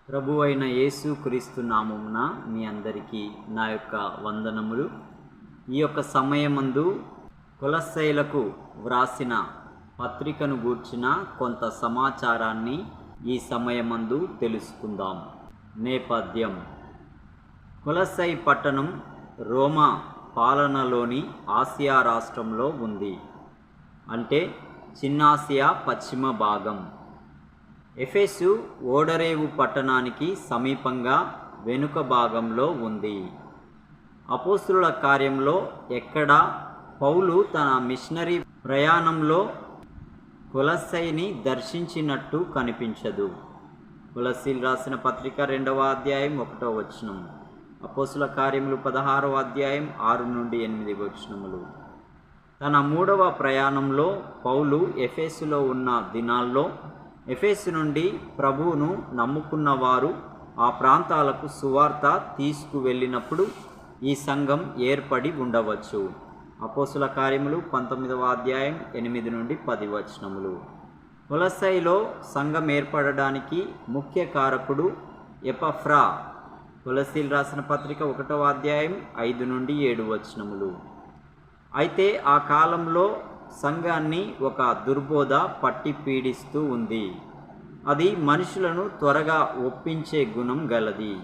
ప్రభువైన యేసు క్రీస్తు నామమున మీ అందరికీ నా యొక్క వందనములు. ఈ యొక్క సమయమందు కొలస్సైలకు వ్రాసిన పత్రికను గూర్చిన కొంత సమాచారాన్ని ఈ సమయమందు తెలుసుకుందాం. నేపథ్యం: కొలస్సై పట్టణం రోమా పాలనలోని ఆసియా రాష్ట్రంలో ఉంది. అంటే చిన్నాసియా పశ్చిమ భాగం. ఎఫెసు ఓడరేవు పట్టణానికి సమీపంగా వెనుక భాగంలో ఉంది. అపోస్తలుల కార్యంలో ఎక్కడా పౌలు తన మిషనరీ ప్రయాణంలో కొలస్సైని దర్శించినట్టు కనిపించదు. కొలస్సీలు రాసిన పత్రిక 2వ అధ్యాయం 1వ వచనం, అపోస్తలుల కార్యములు 16వ అధ్యాయం 6 నుండి 8 వచనములు. తన 3వ ప్రయాణంలో పౌలు ఎఫెసులో ఉన్న దినాల్లో ఎఫెసు నుండి ప్రభువును నమ్ముకున్న వారు ఆ ప్రాంతాలకు సువార్త తీసుకువెళ్ళినప్పుడు ఈ సంఘం ఏర్పడి ఉండవచ్చు. అపోస్తలుల కార్యములు 19వ అధ్యాయం 8 నుండి 10 వచనములు. కొలస్సైలో సంఘం ఏర్పడడానికి ముఖ్య కారకుడు ఎపఫ్రా. కొలస్సీలు రాసిన పత్రిక 1వ అధ్యాయం 5 నుండి 7 వచనములు. అయితే ఆ కాలంలో సంఘాన్ని ఒక దుర్బోధ పట్టి పీడిస్తూ ఉంది. అది మనుషులను త్వరగా ఒప్పించే గుణం గలది.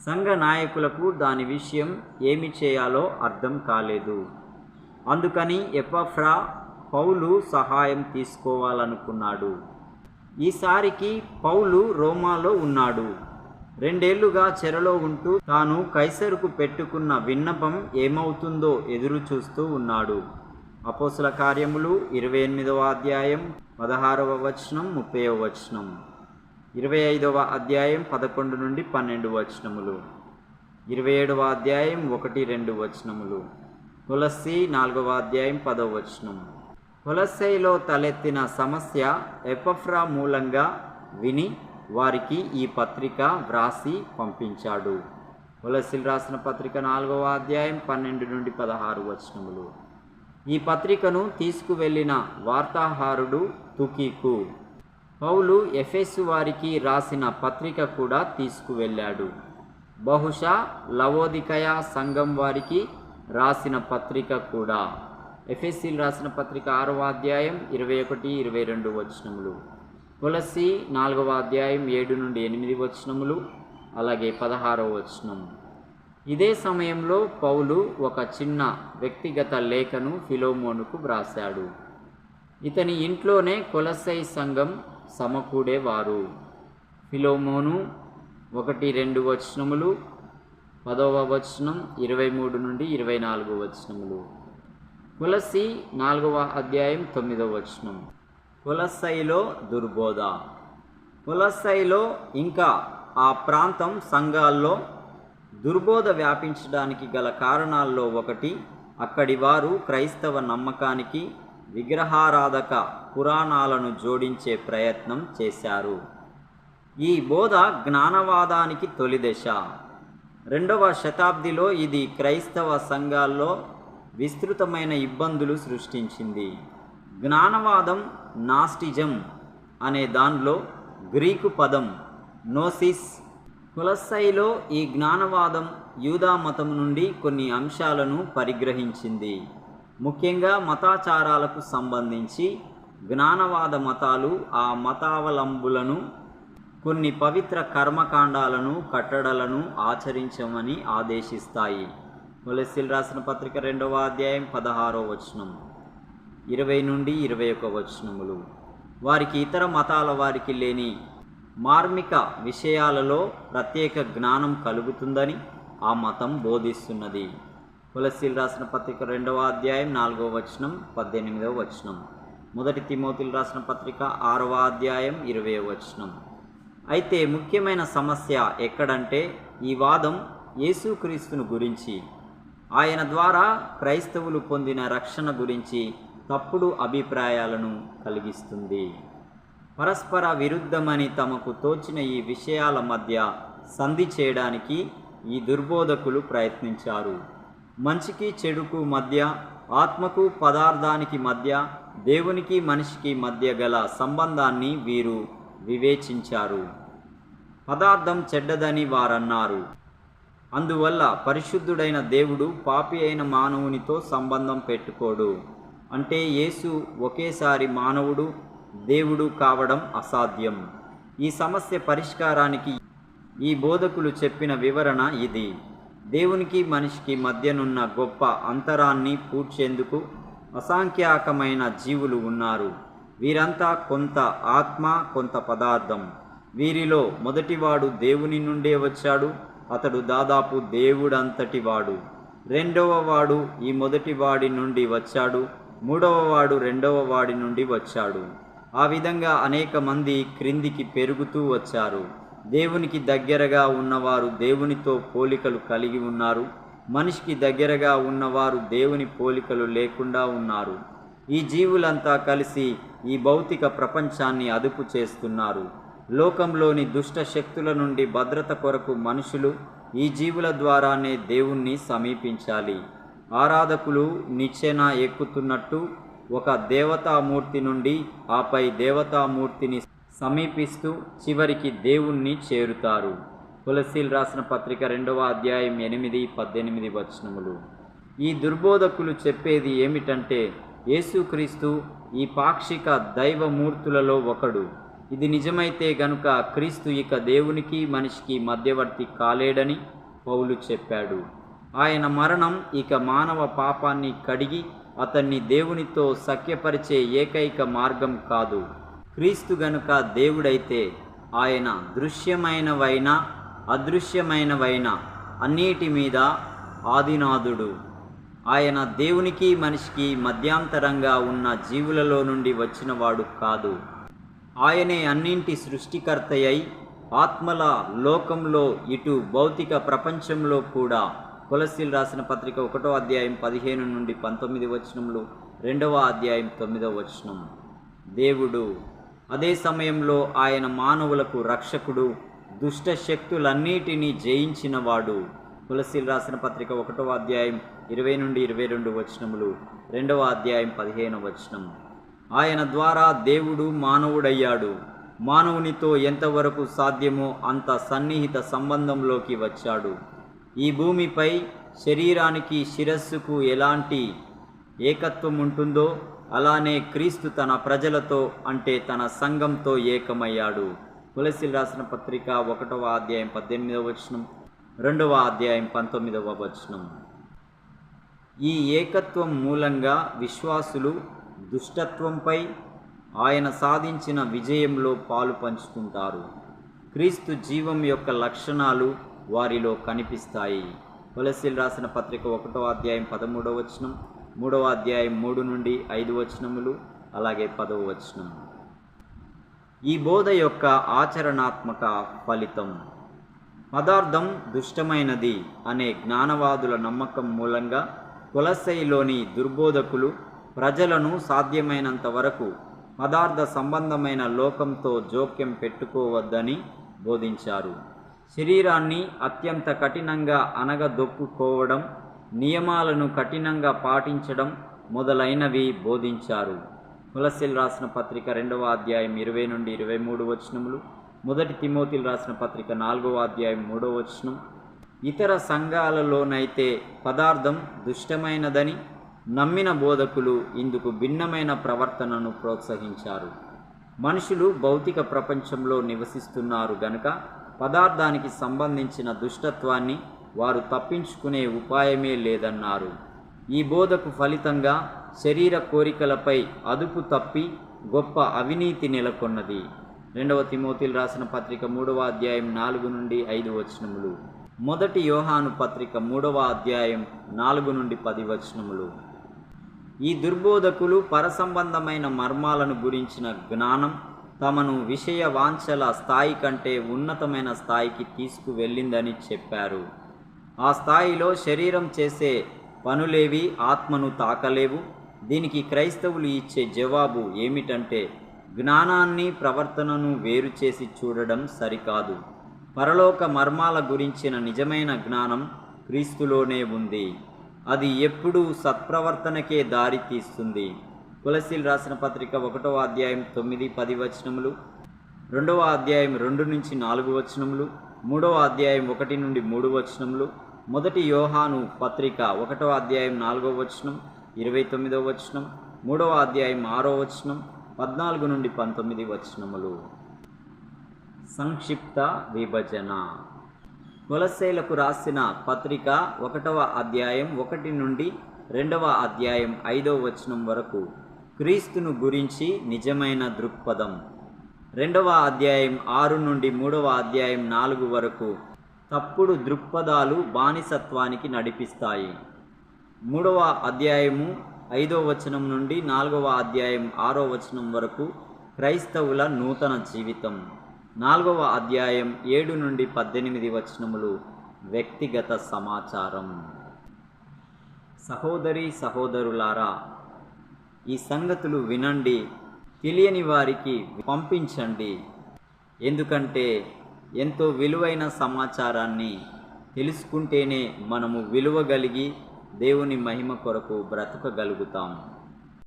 సంఘ నాయకులకు దాని విషయం ఏమి చేయాలో అర్థం కాలేదు. అందుకని ఎపఫ్రా పౌలు సహాయం తీసుకోవాలనుకున్నాడు. ఈసారికి పౌలు రోమాలో ఉన్నాడు. 2 ఏళ్లుగా చెరలో ఉంటూ తాను కైసరుకు పెట్టుకున్న విన్నపం ఏమవుతుందో ఎదురు చూస్తూ ఉన్నాడు. అపోస్తలుల కార్యములు 28వ అధ్యాయం 16వ వచనం 30వ వచనం, 25వ అధ్యాయం 11 నుండి 12 వచనములు, 27వ అధ్యాయం 1-2 వచనములు, కొలస్సీ 4వ అధ్యాయం 10వ వచనం. కొలస్సైలో తలెత్తిన సమస్య ఎపఫ్రా మూలంగా విని వారికి ఈ పత్రిక వ్రాసి పంపించాడు. కొలస్సీలు రాసిన పత్రిక 4వ అధ్యాయం 12 నుండి 16 వచనములు. ఈ పత్రికను తీసుకువెళ్ళిన వార్తాహరుడు తుకికు పౌలు ఎఫెసు వారికి రాసిన పత్రిక కూడా తీసుకువెళ్ళాడు. బహుశా లవోదికయ సంఘం వారికి రాసిన పత్రిక కూడా. ఎఫెసీలు రాసిన పత్రిక 6వ అధ్యాయం 21-22 వచనములు, కొలస్సీ 4వ అధ్యాయం 7 నుండి 8 వచనములు, అలాగే 16వ వచనం. ఇదే సమయంలో పౌలు ఒక చిన్న వ్యక్తిగత లేఖను ఫిలోమోనుకు వ్రాశాడు. ఇతని ఇంట్లోనే కొలస్సై సంఘం సమకూడేవారు. ఫిలోమోను 1-2 వచనములు, 10వ వచనం 23 నుండి 24 వచనములు. కొలస్సీ 4వ అధ్యాయం 9వ వచనం. కొలస్సైలో దుర్బోధ. కొలస్సైలో ఇంకా ఆ ప్రాంతం సంఘాల్లో దుర్బోధ వ్యాపించడానికి గల కారణాల్లో ఒకటి, అక్కడి వారు క్రైస్తవ నమ్మకానికి విగ్రహారాధక పురాణాలను జోడించే ప్రయత్నం చేశారు. ఈ బోధ జ్ఞానవాదానికి తొలి దశ. 2వ శతాబ్దిలో ఇది క్రైస్తవ సంఘాల్లో విస్తృతమైన ఇబ్బందులు సృష్టించింది. జ్ఞానవాదం, నాస్టిజం అనే దానిలో గ్రీకు పదం నోసిస్. కొలస్సైలో ఈ జ్ఞానవాదం యూదా మతం నుండి కొన్ని అంశాలను పరిగ్రహించింది. ముఖ్యంగా మతాచారాలకు సంబంధించి జ్ఞానవాద మతాలు ఆ మతావలంబులను కొన్ని పవిత్ర కర్మకాండాలను, కట్టడలను ఆచరించమని ఆదేశిస్తాయి. కొలస్సీలు రాసిన పత్రిక 2వ అధ్యాయం 16వ వచనం, 20 నుండి 21 వచనములు. వారికి ఇతర మతాల వారికి లేని మార్మిక విషయాలలో ప్రత్యేక జ్ఞానం కలుగుతుందని ఆ మతం బోధిస్తున్నది. కొలస్సీలు రాసిన పత్రిక 2వ అధ్యాయం 4వ వచనం, 18వ వచనం. 1 తిమోతిలు రాసిన పత్రిక 6వ అధ్యాయం 20వ వచనం. అయితే ముఖ్యమైన సమస్య ఎక్కడంటే ఈ వాదం యేసుక్రీస్తును గురించి, ఆయన ద్వారా క్రైస్తవులు పొందిన రక్షణ గురించి తప్పుడు అభిప్రాయాలను కలిగిస్తుంది. పరస్పర విరుద్ధమని తమకు తోచిన ఈ విషయాల మధ్య సంధి చేయడానికి ఈ దుర్బోధకులు ప్రయత్నించారు. మంచికి చెడుకు మధ్య, ఆత్మకు పదార్థానికి మధ్య, దేవునికి మనిషికి మధ్య గల సంబంధాన్ని వీరు వివేచించారు. పదార్థం చెడ్డదని వారన్నారు. అందువల్ల పరిశుద్ధుడైన దేవుడు పాపి అయిన మానవునితో సంబంధం పెట్టుకోడు. అంటే యేసు ఒకేసారి మానవుడు దేవుడు కావడం అసాధ్యం. ఈ సమస్య పరిష్కారానికి ఈ బోధకులు చెప్పిన వివరణ ఇది. దేవునికి మనిషికి మధ్యనున్న గొప్ప అంతరాన్ని పూడ్చేందుకు అసంఖ్యాకమైన జీవులు ఉన్నారు. వీరంతా కొంత ఆత్మ, కొంత పదార్థం. వీరిలో మొదటివాడు దేవుని నుండే వచ్చాడు. అతడు దాదాపు దేవుడంతటి వాడు. రెండవ వాడు ఈ మొదటి వాడి నుండి వచ్చాడు. మూడవ వాడు రెండవ వాడి నుండి వచ్చాడు. ఆ విధంగా అనేక మంది క్రిందికి పెరుగుతూ వచ్చారు. దేవునికి దగ్గరగా ఉన్నవారు దేవునితో పోలికలు కలిగి ఉన్నారు. మనిషికి దగ్గరగా ఉన్నవారు దేవుని పోలికలు లేకుండా ఉన్నారు. ఈ జీవులంతా కలిసి ఈ భౌతిక ప్రపంచాన్ని అదుపు చేస్తున్నారు. లోకంలోని దుష్ట శక్తుల నుండి భద్రత కొరకు మనుషులు ఈ జీవుల ద్వారానే దేవుణ్ణి సమీపించాలి. ఆరాధకులు నిచ్చెన ఎక్కుతున్నట్టు ఒక దేవతామూర్తి నుండి ఆపై దేవతామూర్తిని సమీపిస్తూ చివరికి దేవుణ్ణి చేరుతారు. కొలస్సీలు రాసిన పత్రిక 2వ అధ్యాయం 8-18 వచనములు. ఈ దుర్బోధకులు చెప్పేది ఏమిటంటే యేసుక్రీస్తు ఈ పాక్షిక దైవమూర్తులలో ఒకడు. ఇది నిజమైతే గనుక క్రీస్తు ఇక దేవునికి మనిషికి మధ్యవర్తి కాలేడని పౌలు చెప్పాడు. ఆయన మరణం ఇక మానవ పాపాన్ని కడిగి అతన్ని దేవునితో సఖ్యపరిచే ఏకైక మార్గం కాదు. క్రీస్తు గనుక దేవుడైతే ఆయన దృశ్యమైనవైనా అదృశ్యమైనవైనా అన్నిటి మీద ఆదినాథుడు. ఆయన దేవునికి మనిషికి మధ్యాంతరంగా ఉన్న జీవులలో నుండి వచ్చినవాడు కాదు. ఆయనే అన్నింటి సృష్టికర్తయై ఆత్మల లోకంలో ఇటు భౌతిక ప్రపంచంలో కూడా. కొలస్సీలు రాసిన పత్రిక 1వ అధ్యాయం 15-19 వచనములు, 2వ అధ్యాయం 9వ వచనం. దేవుడు అదే సమయంలో ఆయన మానవులకు రక్షకుడు, దుష్ట శక్తులన్నిటినీ జయించినవాడు. కొలస్సీలు రాసిన పత్రిక 1వ అధ్యాయం 20-22 వచనములు, 2వ అధ్యాయం 15వ వచనం. ఆయన ద్వారా దేవుడు మానవుడయ్యాడు. మానవునితో ఎంతవరకు సాధ్యమో అంత సన్నిహిత సంబంధంలోకి వచ్చాడు. ఈ భూమిపై శరీరానికి శిరస్సుకు ఎలాంటి ఏకత్వం ఉంటుందో అలానే క్రీస్తు తన ప్రజలతో అంటే తన సంఘంతో ఏకమయ్యాడు. కొలస్సీలు రాసిన పత్రిక 1వ అధ్యాయం 18వ వచనం, 2వ అధ్యాయం 19వ వచనం. ఈ ఏకత్వం మూలంగా విశ్వాసులు దుష్టత్వంపై ఆయన సాధించిన విజయంలో పాలు పంచుకుంటారు. క్రీస్తు జీవం యొక్క లక్షణాలు వారిలో కనిపిస్తాయి. కొలస్సీలు రాసిన పత్రిక 1వ అధ్యాయం 13వ వచనం, 3వ అధ్యాయం 3-5 వచనములు, అలాగే 10వ వచనం. ఈ బోధ యొక్క ఆచరణాత్మక ఫలితం పదార్థం దుష్టమైనది అనే జ్ఞానవాదుల నమ్మకం మూలంగా కొలస్సైలోని దుర్బోధకులు ప్రజలను సాధ్యమైనంత వరకు పదార్థ సంబంధమైన లోకంతో జోక్యం పెట్టుకోవద్దని బోధించారు. శరీరాన్ని అత్యంత కఠినంగా అనగదొక్కుకోవడం, నియమాలను కఠినంగా పాటించడం మొదలైనవి బోధించారు. కొలస్సీలు రాసిన పత్రిక 2వ అధ్యాయం 20-23 వచనములు, 1 తిమోతిలు రాసిన పత్రిక 4వ అధ్యాయం 3వ వచనం. ఇతర సంఘాలలోనైతే పదార్థం దుష్టమైనదని నమ్మిన బోధకులు ఇందుకు భిన్నమైన ప్రవర్తనను ప్రోత్సహించారు. మనుషులు భౌతిక ప్రపంచంలో నివసిస్తున్నారు గనుక పదార్థానికి సంబంధించిన దుష్టత్వాన్ని వారు తప్పించుకునే ఉపాయమే లేదన్నారు. ఈ బోధకు ఫలితంగా శరీర కోరికలపై అదుపు తప్పి గొప్ప అవినీతి నెలకొన్నది. 2వ తిమోతిలు రాసిన పత్రిక 3వ అధ్యాయం 4-5 వచనములు, 1 యోహాను పత్రిక 3వ అధ్యాయం 4-10 వచనములు. ఈ దుర్బోధకులు పరసంబంధమైన మర్మాలను గురించిన జ్ఞానం తమను విషయ వాంఛల స్థాయి కంటే ఉన్నతమైన స్థాయికి తీసుకువెళ్ళిందని చెప్పారు. ఆ స్థాయిలో శరీరం చేసే పనులేవి ఆత్మను తాకలేవు. దీనికి క్రైస్తవులు ఇచ్చే జవాబు ఏమిటంటే జ్ఞానాన్ని ప్రవర్తనను వేరు చేసి చూడడం సరికాదు. పరలోక మర్మాల గురించిన నిజమైన జ్ఞానం క్రీస్తులోనే ఉంది. అది ఎప్పుడూ సత్ప్రవర్తనకే దారి తీస్తుంది. కొలస్సీలు రాసిన పత్రిక 1వ అధ్యాయం 9-10 వచనములు, రెండవ అధ్యాయం 2 నుంచి 4 వచనములు, మూడవ అధ్యాయం 1 నుండి 3 వచనములు, మొదటి యోహాను పత్రిక 1వ అధ్యాయం 4వ వచనం, 29వ వచనం, 3వ అధ్యాయం 6వ వచనం, 14 నుండి 19 వచనములు. సంక్షిప్త విభజన. కొలస్సీలకు రాసిన పత్రిక 1వ అధ్యాయం 1 నుండి 2వ అధ్యాయం 5వ వచనం వరకు క్రీస్తును గురించి నిజమైన దృక్పథం. 2వ అధ్యాయం 6 నుండి 3వ అధ్యాయం 4 వరకు తప్పుడు దృక్పథాలు బానిసత్వానికి నడిపిస్తాయి. 3వ అధ్యాయము 5వ వచనం నుండి 4వ అధ్యాయం 6వ వచనం వరకు క్రైస్తవుల నూతన జీవితం. 4వ అధ్యాయం 7 నుండి 18 వచనములు వ్యక్తిగత సమాచారం. సహోదరి సహోదరులారా, ఈ సంగతులు వినండి, తెలియని వారికి పంపించండి. ఎందుకంటే ఎంతో విలువైన సమాచారాన్ని తెలుసుకుంటేనే మనము విలువ కలిగి దేవుని మహిమ కొరకు బ్రతకగలుగుతాం.